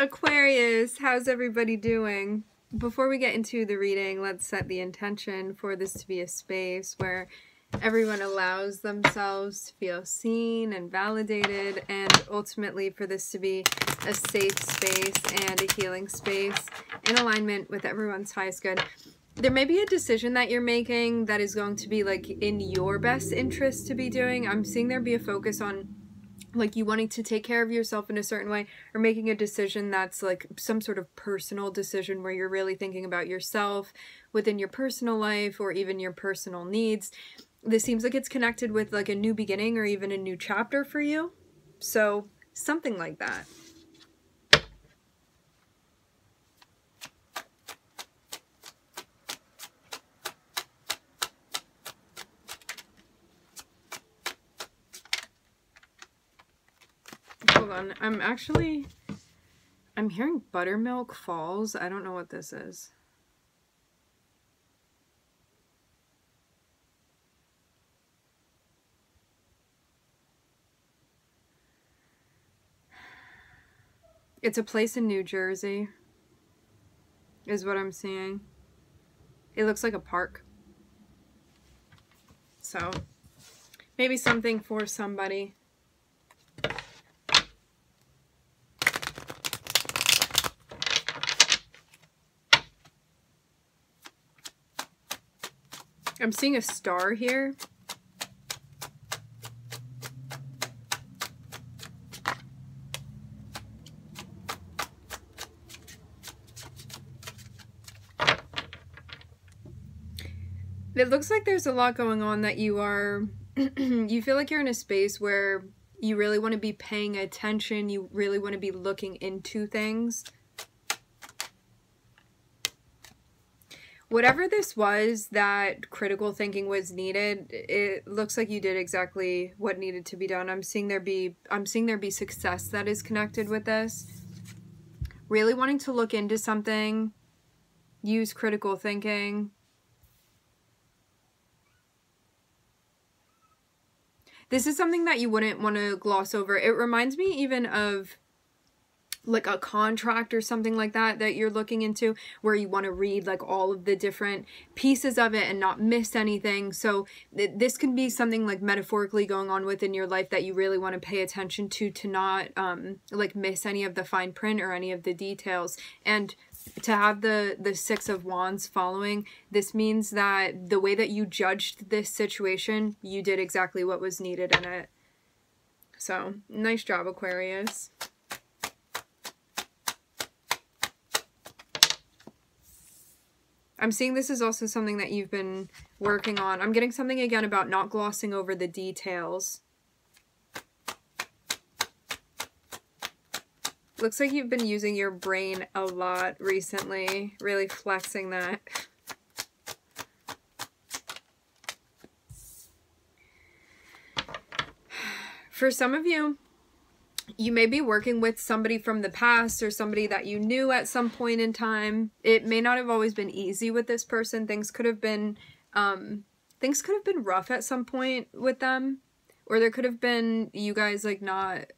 Aquarius, how's everybody doing? Before we get into the reading, let's set the intention for this to be a space where everyone allows themselves to feel seen and validated, and ultimately for this to be a safe space and a healing space in alignment with everyone's highest good. There may be a decision that you're making that is going to be like in your best interest to be doing. I'm seeing there be a focus on like you wanting to take care of yourself in a certain way, or making a decision that's like some sort of personal decision where you're really thinking about yourself within your personal life or even your personal needs. This seems like it's connected with like a new beginning or even a new chapter for you. So something like that. Hold on, I'm hearing Buttermilk Falls. I don't know what this is. It's a place in New Jersey, is what I'm seeing. It looks like a park. So, maybe something for somebody. I'm seeing a star here. It looks like there's a lot going on that you are, you feel like you're in a space where you really want to be paying attention, you really want to be looking into things. Whatever this was that critical thinking was needed, it looks like you did exactly what needed to be done. I'm seeing there be success that is connected with this. Really wanting to look into something, use critical thinking. This is something that you wouldn't want to gloss over. It reminds me even of like a contract or something like that you're looking into, where you want to read like all of the different pieces of it and not miss anything. So this can be something like metaphorically going on within your life that you really want to pay attention to not like miss any of the fine print or any of the details. And to have the Six of Wands following, this means that the way that you judged this situation, you did exactly what was needed in it. So nice job, Aquarius. I'm seeing this is also something that you've been working on. I'm getting something again about not glossing over the details. Looks like you've been using your brain a lot recently, really flexing that. For some of you, you may be working with somebody from the past or somebody that you knew at some point in time. It may not have always been easy with this person. Things could have been rough at some point with them, or there could have been you guys like not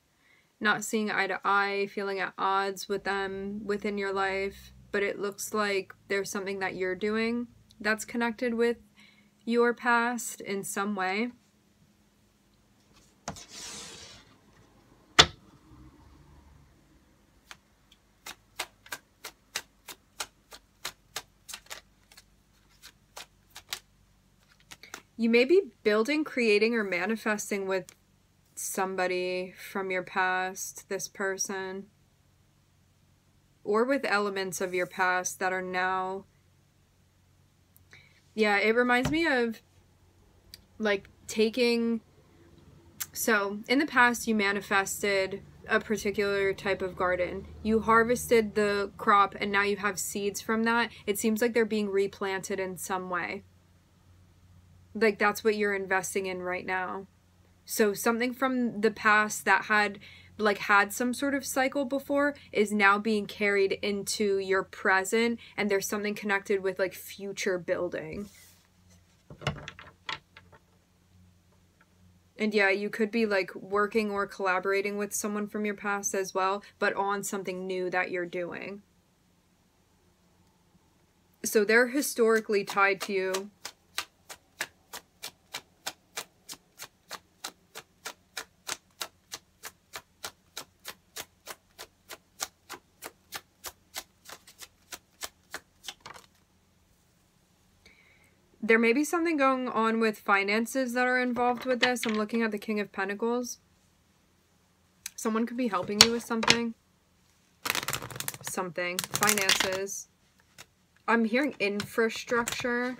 seeing eye to eye, feeling at odds with them within your life. But it looks like there's something that you're doing that's connected with your past in some way. You may be building, creating, or manifesting with somebody from your past, this person, or with elements of your past that are now, yeah, it reminds me of like taking, so in the past you manifested a particular type of garden, you harvested the crop, and now you have seeds from that. It seems like they're being replanted in some way. Like that's what you're investing in right now. So something from the past that had some sort of cycle before is now being carried into your present, and there's something connected with like future building. And yeah, you could be like working or collaborating with someone from your past as well, but on something new that you're doing. So they're historically tied to you. There may be something going on with finances that are involved with this. I'm looking at the King of Pentacles. Someone could be helping you with something. Finances. I'm hearing infrastructure.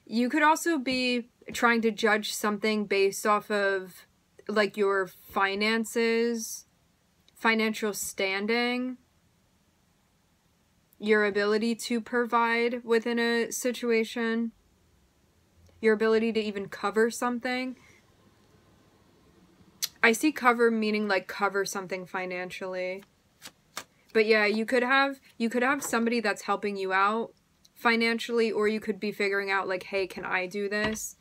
You could also be trying to judge something based off of like your finances, financial standing, your ability to provide within a situation, your ability to even cover something. I see cover meaning like cover something financially. But yeah, you could have somebody that's helping you out financially, or you could be figuring out like, hey, can I do this?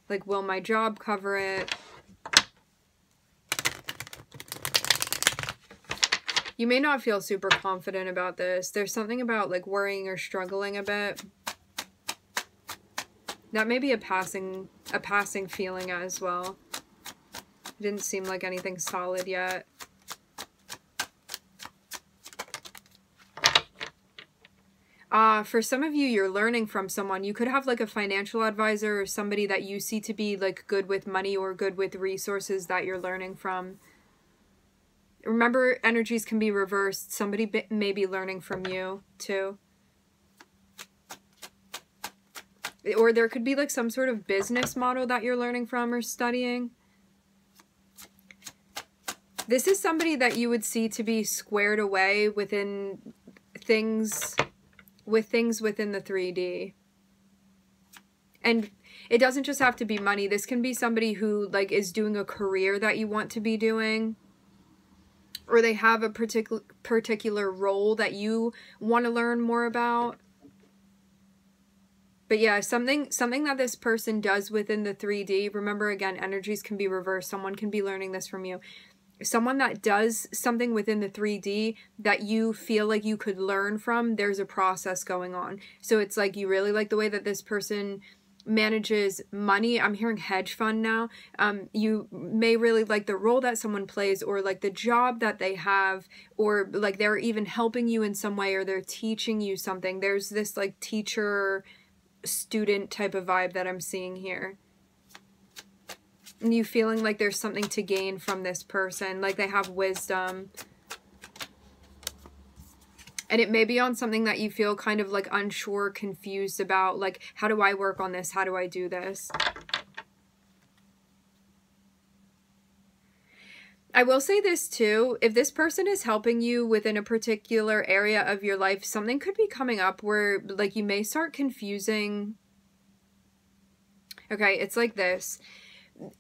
Like, will my job cover it? You may not feel super confident about this. There's something about like worrying or struggling a bit. That may be a passing feeling as well. It didn't seem like anything solid yet. For some of you, you're learning from someone. You could have like a financial advisor or somebody that you see to be like good with money or good with resources that you're learning from. Remember, energies can be reversed. Somebody may be learning from you too. Or there could be like some sort of business model that you're learning from or studying. This is somebody that you would see to be squared away within things within the 3D. And it doesn't just have to be money. This can be somebody who like is doing a career that you want to be doing, or they have a particular role that you want to learn more about. But yeah, something that this person does within the 3D. Remember, again, energies can be reversed. Someone can be learning this from you. Someone that does something within the 3D that you feel like you could learn from, there's a process going on. So it's like you really like the way that this person manages money. I'm hearing hedge fund now. You may really like the role that someone plays, or like the job that they have, or like they're even helping you in some way, or they're teaching you something. There's this like teacher student type of vibe that I'm seeing here. And you feeling like there's something to gain from this person, like they have wisdom. And it may be on something that you feel kind of like unsure, confused about, like, how do I work on this? How do I do this? I will say this too, if this person is helping you within a particular area of your life, something could be coming up where like you may start confusing. Okay, it's like this.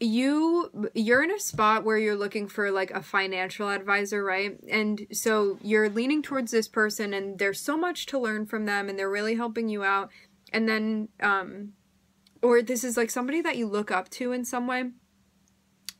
You're in a spot where you're looking for like a financial advisor, right? And so you're leaning towards this person and there's so much to learn from them and they're really helping you out. And then, or this is like somebody that you look up to in some way.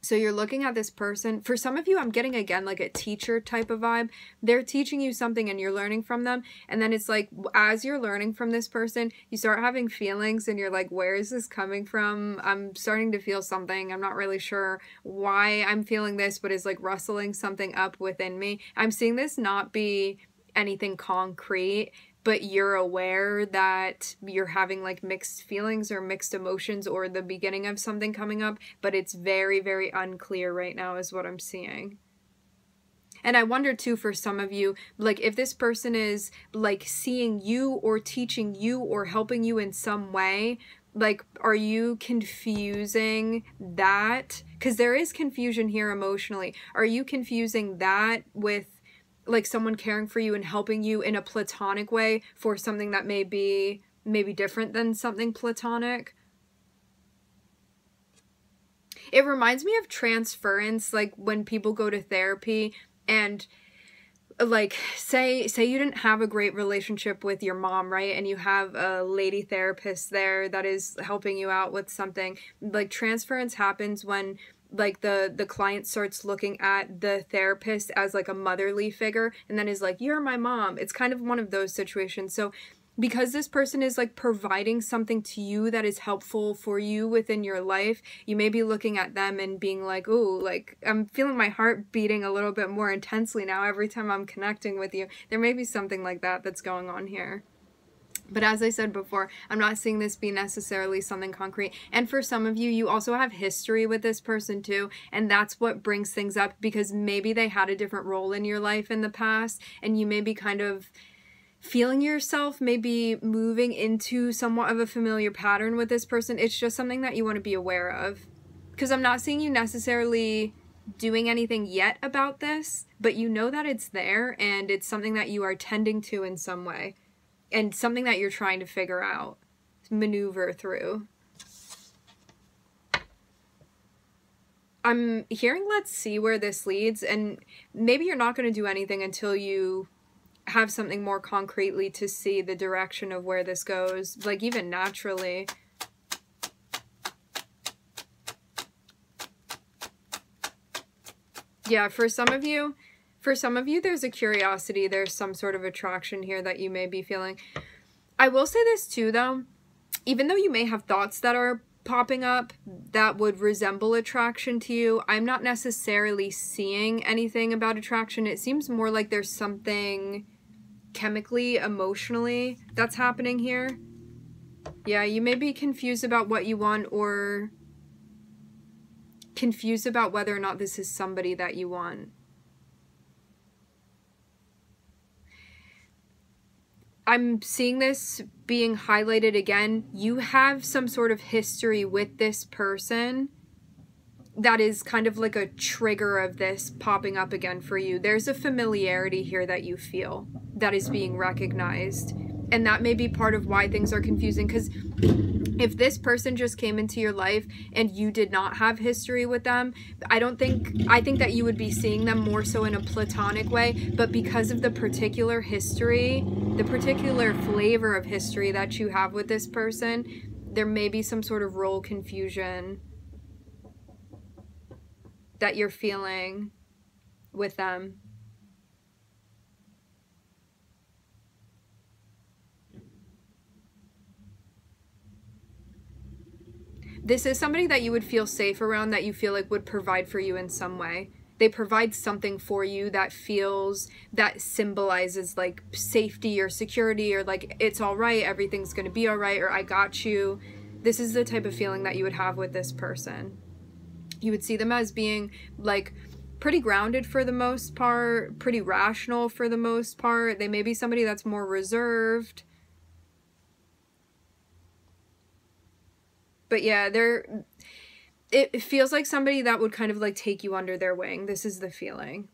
So you're looking at this person. For some of you, I'm getting, again, like a teacher type of vibe. They're teaching you something and you're learning from them. And then it's like, as you're learning from this person, you start having feelings and you're like, where is this coming from? I'm starting to feel something. I'm not really sure why I'm feeling this, but it's like rustling something up within me. I'm seeing this not be anything concrete, but you're aware that you're having like mixed feelings or mixed emotions or the beginning of something coming up, but it's very, very unclear right now is what I'm seeing. And I wonder too, for some of you, like if this person is like seeing you or teaching you or helping you in some way, like, are you confusing that? Because there is confusion here emotionally. Are you confusing that with like someone caring for you and helping you in a platonic way for something that may be maybe different than something platonic? It reminds me of transference, like when people go to therapy and like, say you didn't have a great relationship with your mom, right? And you have a lady therapist there that is helping you out with something. Like, transference happens when, like, the client starts looking at the therapist as, like, a motherly figure, and then is like, you're my mom. It's kind of one of those situations. So because this person is, like, providing something to you that is helpful for you within your life, you may be looking at them and being like, ooh, like, I'm feeling my heart beating a little bit more intensely now every time I'm connecting with you. There may be something like that that's going on here. But as I said before, I'm not seeing this be necessarily something concrete. And for some of you, you also have history with this person too. And that's what brings things up, because maybe they had a different role in your life in the past, and you may be kind of feeling yourself maybe moving into somewhat of a familiar pattern with this person. It's just something that you want to be aware of, because I'm not seeing you necessarily doing anything yet about this, but you know that it's there, and it's something that you are tending to in some way, and something that you're trying to figure out, maneuver through. I'm hearing, let's see where this leads, and maybe you're not going to do anything until you have something more concretely to see the direction of where this goes, like, even naturally. Yeah, for some of you, there's a curiosity, there's some sort of attraction here that you may be feeling. I will say this too, though, even though you may have thoughts that are popping up that would resemble attraction to you, I'm not necessarily seeing anything about attraction. It seems more like there's something chemically, emotionally that's happening here. Yeah, you may be confused about what you want, or confused about whether or not this is somebody that you want. I'm seeing this being highlighted again. You have some sort of history with this person that is kind of like a trigger of this popping up again for you. There's a familiarity here that you feel that is being recognized. And that may be part of why things are confusing, because if this person just came into your life and you did not have history with them, I think that you would be seeing them more so in a platonic way. But because of the particular history, the particular flavor of history that you have with this person, there may be some sort of role confusion that you're feeling with them. This is somebody that you would feel safe around, that you feel like would provide for you in some way. They provide something for you that symbolizes like safety or security, or like it's all right, everything's going to be all right, or I got you. This is the type of feeling that you would have with this person. You would see them as being like pretty grounded for the most part, pretty rational for the most part. They may be somebody that's more reserved. But yeah, it feels like somebody that would kind of like take you under their wing. This is the feeling.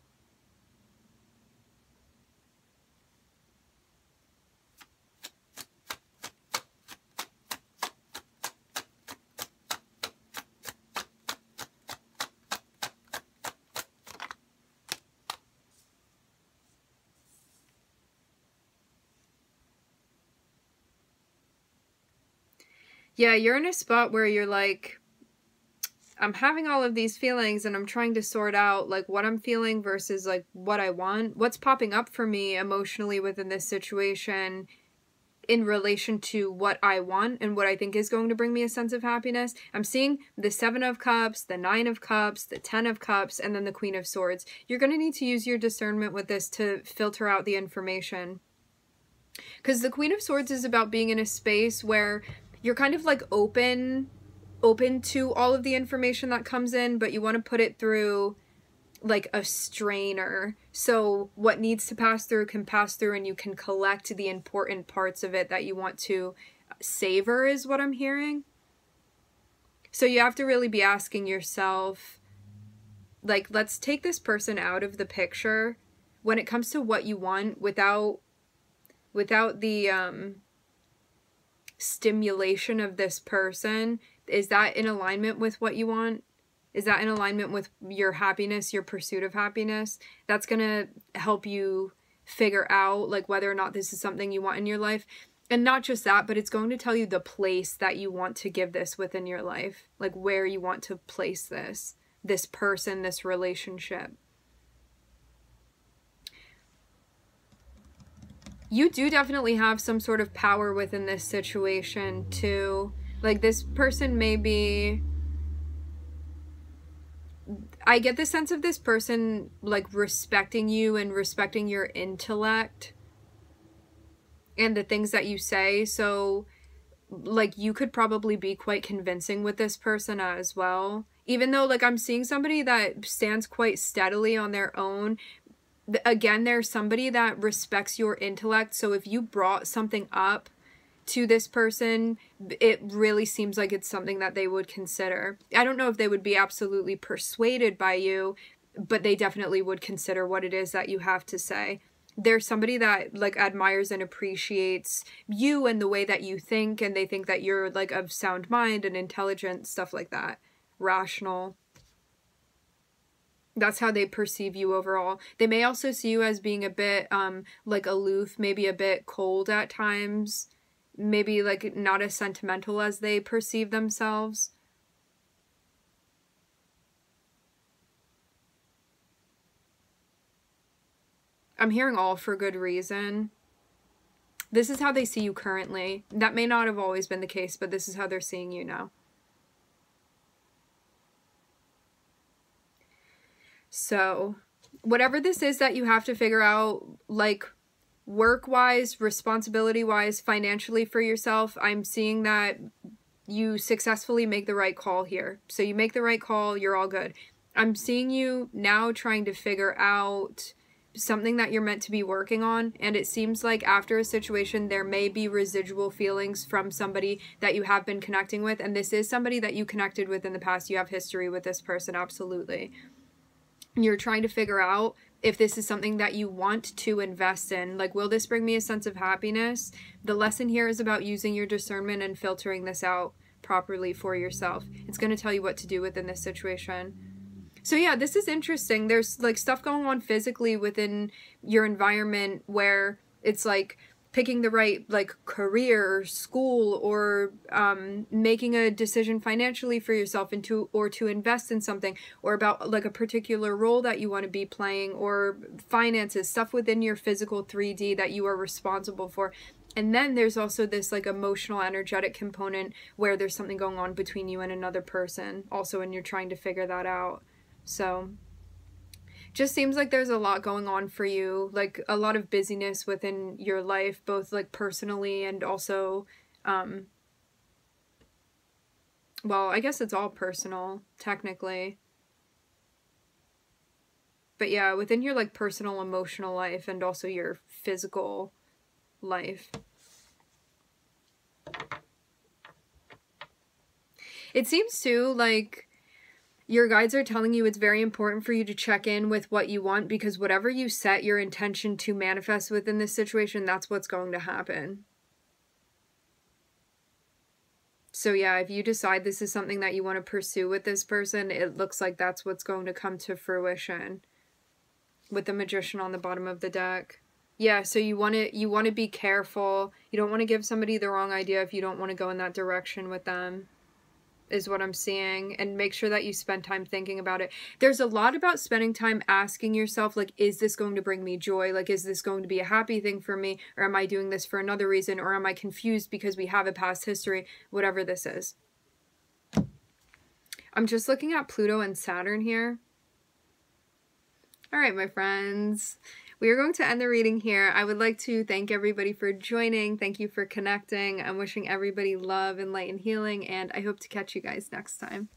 Yeah, you're in a spot where you're like, I'm having all of these feelings and I'm trying to sort out like what I'm feeling versus like what I want. What's popping up for me emotionally within this situation in relation to what I want and what I think is going to bring me a sense of happiness. I'm seeing the 7 of Cups, the 9 of Cups, the 10 of Cups, and then the Queen of Swords. You're going to need to use your discernment with this to filter out the information. Because the Queen of Swords is about being in a space where you're kind of like open to all of the information that comes in, but you want to put it through like a strainer. So what needs to pass through can pass through, and you can collect the important parts of it that you want to savor, is what I'm hearing. So you have to really be asking yourself, like, let's take this person out of the picture when it comes to what you want without the stimulation of this person. Is that in alignment with what you want? Is that in alignment with your happiness, your pursuit of happiness? That's going to help you figure out like whether or not this is something you want in your life. And not just that, but it's going to tell you the place that you want to give this within your life, like where you want to place this person, this relationship. You do definitely have some sort of power within this situation too. Like this person may be, I get the sense of this person like respecting you and respecting your intellect and the things that you say. So like you could probably be quite convincing with this person as well. Even though like I'm seeing somebody that stands quite steadily on their own. Again, there's somebody that respects your intellect. So if you brought something up to this person, it really seems like it's something that they would consider. I don't know if they would be absolutely persuaded by you, but they definitely would consider what it is that you have to say. There's somebody that like admires and appreciates you and the way that you think, and they think that you're like of sound mind and intelligent, stuff like that, rational. That's how they perceive you overall. They may also see you as being a bit like aloof, maybe a bit cold at times, maybe like not as sentimental as they perceive themselves. I'm hearing all for good reason. This is how they see you currently. That may not have always been the case, but this is how they're seeing you now. So, whatever this is that you have to figure out, like, work-wise, responsibility-wise, financially for yourself, I'm seeing that you successfully make the right call here. So you make the right call, you're all good. I'm seeing you now trying to figure out something that you're meant to be working on, and it seems like after a situation there may be residual feelings from somebody that you have been connecting with, and this is somebody that you connected with in the past. You have history with this person, absolutely. You're trying to figure out if this is something that you want to invest in. Like, will this bring me a sense of happiness? The lesson here is about using your discernment and filtering this out properly for yourself. It's going to tell you what to do within this situation. So yeah, this is interesting. There's like stuff going on physically within your environment where it's like picking the right like career or school, or making a decision financially for yourself or to invest in something, or about like a particular role that you want to be playing, or finances, stuff within your physical 3D that you are responsible for. And then there's also this like emotional, energetic component where there's something going on between you and another person also, and you're trying to figure that out. So just seems like there's a lot going on for you, like a lot of busyness within your life, both like personally and also, well, I guess it's all personal, technically. But yeah, within your like personal, emotional life and also your physical life. It seems too like your guides are telling you it's very important for you to check in with what you want, because whatever you set your intention to manifest within this situation, that's what's going to happen. So yeah, if you decide this is something that you want to pursue with this person, it looks like that's what's going to come to fruition with the Magician on the bottom of the deck. Yeah, so you want to be careful. You don't want to give somebody the wrong idea if you don't want to go in that direction with them, is what I'm seeing. And make sure that you spend time thinking about it. There's a lot about spending time asking yourself, like, is this going to bring me joy? Like, is this going to be a happy thing for me? Or am I doing this for another reason? Or am I confused because we have a past history? Whatever this is. I'm just looking at Pluto and Saturn here. All right, my friends. We are going to end the reading here. I would like to thank everybody for joining. Thank you for connecting. I'm wishing everybody love and light and healing, and I hope to catch you guys next time.